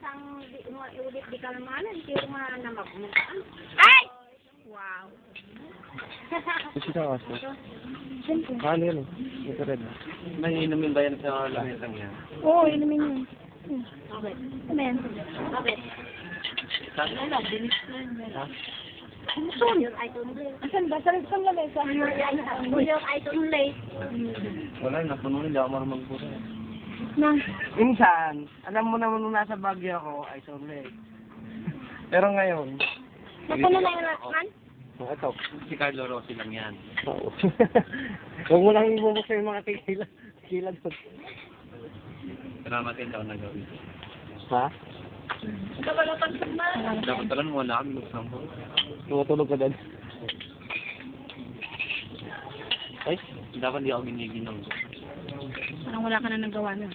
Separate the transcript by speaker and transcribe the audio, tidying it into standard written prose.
Speaker 1: sang ulit di ka naman, hindi ko na magmukaan.
Speaker 2: Ay!
Speaker 1: Wow.
Speaker 3: Gusto ka kaso? Ano yun eh? Ito rin. May inumin ba yan sa langit lang yan?
Speaker 2: Oo, inumin yun.
Speaker 1: Bakit?
Speaker 2: Ano yan?
Speaker 1: Bakit? Wala, dinis na yun.
Speaker 3: Ha?
Speaker 1: Saan? Yung ay tunlay.
Speaker 2: Asan ba? Saan lamesa?
Speaker 1: Yung ay tunlay.
Speaker 3: Wala, napuno nila ako marunong magbuka.
Speaker 2: Na.
Speaker 3: Minsan, alam mo naman nung nasa Baguio ako, ay sorry. Pero ngayon,
Speaker 2: Nasaan na yung man?
Speaker 3: ito, si Carlo Rossi lang yan. Oo. Huwag mo lang ibubuksan yung mga tequila. Tequila doon. Pero natin daw na gawin. Ha? Dapat talagang wala kami luksan ko. Tumutulog ka doon. Ay, dapat di ako giniginom.
Speaker 2: Parang wala ka na nagawa na.